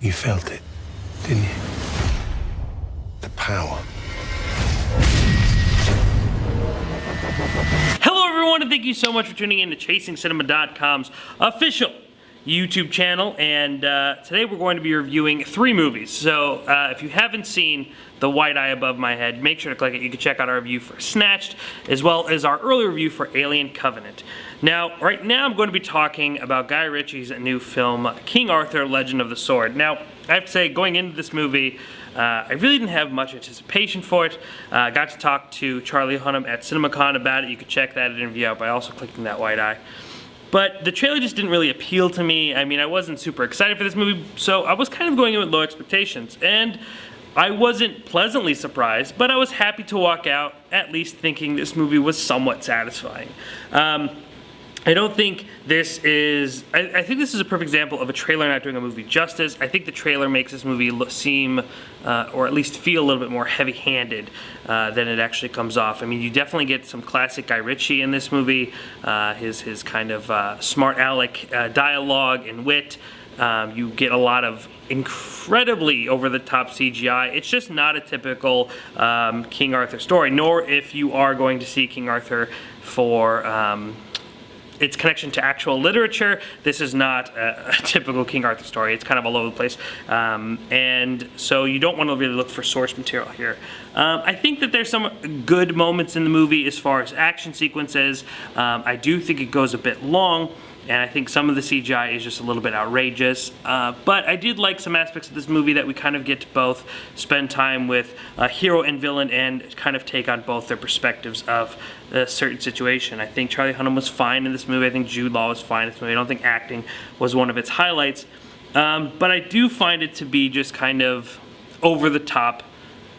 You felt it, didn't you? The power. Hello everyone, and thank you so much for tuning in to ChasingCinema.com's official YouTube channel, and today we're going to be reviewing 3 movies. So if you haven't seen The White Eye Above My Head, make sure to click it. You can check out our review for Snatched, as well as our early review for Alien Covenant. Now, right now I'm going to be talking about Guy Ritchie's new film, King Arthur, Legend of the Sword. Now, I have to say, going into this movie, I really didn't have much anticipation for it. I got to talk to Charlie Hunnam at CinemaCon about it. You can check that interview out by also clicking that white eye. But the trailer just didn't really appeal to me. I mean, I wasn't super excited for this movie, so I was kind of going in with low expectations. And I wasn't pleasantly surprised, but I was happy to walk out at least thinking this movie was somewhat satisfying. I don't think this is, I think this is a perfect example of a trailer not doing a movie justice. I think the trailer makes this movie seem, or at least feel a little bit more heavy-handed than it actually comes off. I mean, you definitely get some classic Guy Ritchie in this movie, his kind of smart aleck dialogue and wit. You get a lot of incredibly over-the-top CGI. It's just not a typical King Arthur story, nor if you are going to see King Arthur for its connection to actual literature. This is not a typical King Arthur story. It's kind of all over the place. And so you don't want to really look for source material here. I think that there's some good moments in the movie as far as action sequences. I do think it goes a bit long, and I think some of the CGI is just a little bit outrageous. But I did like some aspects of this movie that we kind of get to both spend time with hero and villain and kind of take on both their perspectives of a certain situation. I think Charlie Hunnam was fine in this movie. I think Jude Law was fine in this movie. I don't think acting was one of its highlights. But I do find it to be just kind of over the top.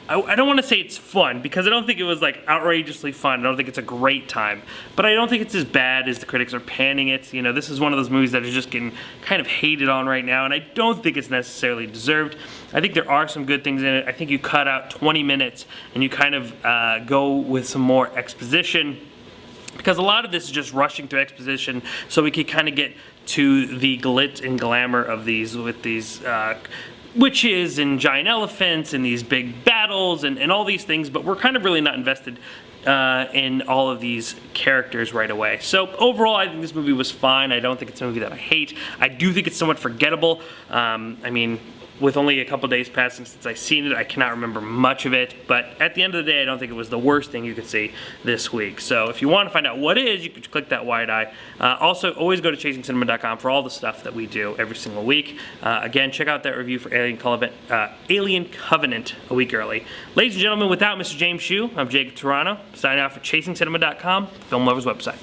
I don't want to say it's fun, because I don't think it was like outrageously fun. I don't think it's a great time, but I don't think it's as bad as the critics are panning it. You know, this is one of those movies that is just getting kind of hated on right now, and I don't think it's necessarily deserved. I think there are some good things in it. I think you cut out 20 minutes and you kind of go with some more exposition, because a lot of this is just rushing through exposition so we could kind of get to the glitz and glamour of these, with these witches and giant elephants and these big battles and all these things, but we're kind of really not invested in all of these characters right away. So overall, I think this movie was fine. I don't think it's a movie that I hate. I do think it's somewhat forgettable. I mean, with only a couple days passing since I've seen it, I cannot remember much of it, but at the end of the day, I don't think it was the worst thing you could see this week. So if you want to find out what it is, you can click that wide eye. Also, always go to ChasingCinema.com for all the stuff that we do every single week. Again, check out that review for Alien Covenant a week early. Ladies and gentlemen, without Mr. James Shue, I'm Jacob Tiranno, signing out for ChasingCinema.com, Film Lovers website.